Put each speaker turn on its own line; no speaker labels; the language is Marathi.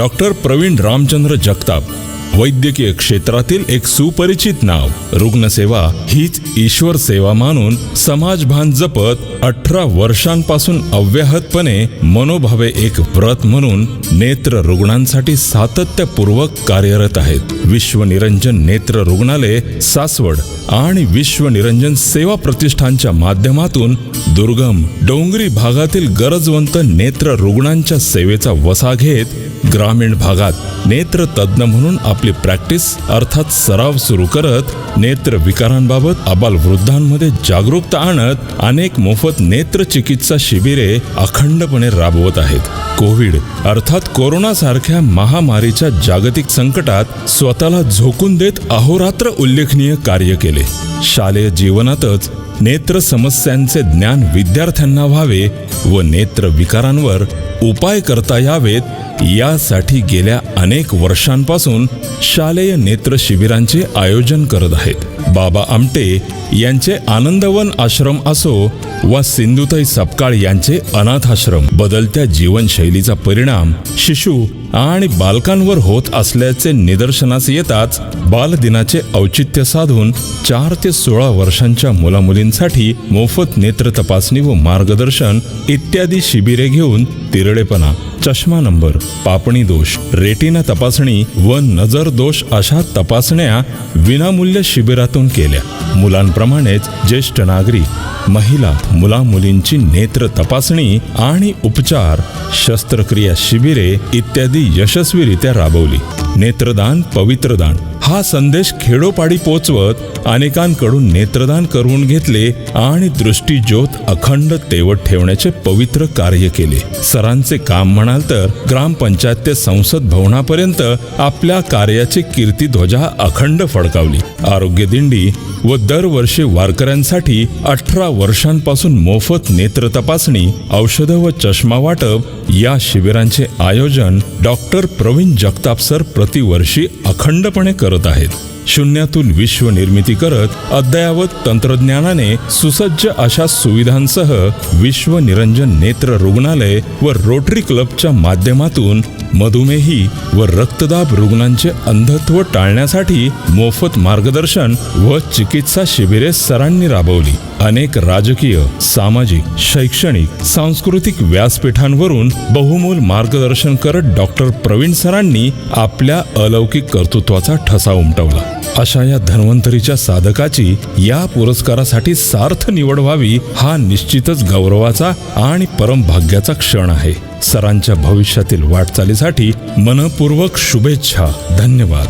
डॉक्टर प्रवीण रामचंद्र जगताप, वैद्यकीय क्षेत्रातील एक सुपरिचित नाव. रुग्णसेवा हीच ईश्वर सेवा मानून समाजभान जपत 18 वर्षांपासून अव्याहतपणे मनोभावे एक व्रत म्हणून नेत्र रुग्णांसाठी सातत्यपूर्वक कार्यरत आहेत. विश्वनिरंजन नेत्र रुग्णालय सासवड आणि विश्वनिरंजन सेवा प्रतिष्ठानच्या माध्यमातून दुर्गम डोंगरी भागातील गरजवंत नेत्र रुग्णांच्या सेवेचा वसा घेत ग्रामीण भागात नेत्र तज्ज्ञ म्हणून आपली प्रॅक्टिस अर्थात सराव सुरू करत नेत्र विकारांबाबत आबालवृद्धांमध्ये जागरूकता आणत अनेक मोफत नेत्र चिकित्सा शिबिरे अखंडपणे राबवत आहेत. कोविड अर्थात कोरोना सारख्या महामारीच्या जागतिक संकटात स्वतःला झोकून देत अहोरात्र उल्लेखनीय कार्य केले. शालेय जीवनातच नेत्र समस्यांचे ज्ञान विद्यार्थ्यांना व्हावे व नेत्र विकारांवर उपाय करता यावेत यासाठी गेल्या अनेक वर्षांपासून शालेय नेत्र शिबिरांचे आयोजन करत आहेत. बाबा आमटे यांचे आनंदवन आश्रम असो वा सिंधुताई सपकाळ यांचे अनाथ आश्रम, बदलत्या जीवनशैलीचा परिणाम शिशु आणि बालकांवर होत असल्याचे निदर्शनास येताच बालदिनाचे औचित्य साधून 4 ते 16 वर्षांच्या मुलामुलींसाठी मोफत नेत्र तपासणी व मार्गदर्शन इत्यादी शिबिरे घेऊन तिरळेपणा, चष्मा नंबर, पापणी दोष, रेटिना तपासणी व नजर दोष अशा तपासण्या विनामूल्य शिबिरातून केल्या. मुलांप्रमाणेच ज्येष्ठ नागरिक, महिला, मुला-मुलींची नेत्र तपासणी आणि उपचार, शस्त्रक्रिया शिबिरे इत्यादी यशस्वीरित्या राबवली. नेत्रदान पवित्रदान हा संदेश खेडोपाडी पोचवत अनेकांकडून नेत्रदान करून घेतले आणि दृष्टीज्योत अखंड तेवत ठेवण्याचे पवित्र कार्य केले. सरांचे काम म्हणाल तर ग्रामपंचायत ते संसद भवनापर्यंत आपल्या कार्याची कीर्तिध्वजा अखंड फडकावली. आरोग्य दिंडी व दरवर्षी वारकऱ्यांसाठी 18 वर्षांपासून मोफत नेत्र तपासणी, औषधं व चष्मा वाटप या शिबिरांचे आयोजन डॉक्टर प्रवीण जगताप सर प्रतिवर्षी अखंडपणे करत आहेत. शून्यातून विश्व निर्मिती करत अद्ययावत तंत्रज्ञानाने सुसज्ज अशा सुविधांसह विश्वनिरंजन नेत्र रुग्णालय व रोटरी क्लबच्या माध्यमातून मधुमेही व रक्तदाब रुग्णांचे अंधत्व टाळण्यासाठी मोफत मार्गदर्शन व चिकित्सा शिबिरे सरांनी राबवली. अनेक राजकीय, सामाजिक, शैक्षणिक, सांस्कृतिक व्यासपीठांवरून बहुमोल मार्गदर्शन करत डॉक्टर प्रवीण सरांनी आपल्या अलौकिक कर्तृत्वाचा ठसा उमटवला. अशा या धन्वंतरीच्या साधकाची या पुरस्कारासाठी सार्थ निवड व्हावी हा निश्चितच गौरवाचा आणि परमभाग्याचा क्षण आहे. सरांच्या भविष्यातील वाटचालीसाठी मनपूर्वक शुभेच्छा. धन्यवाद.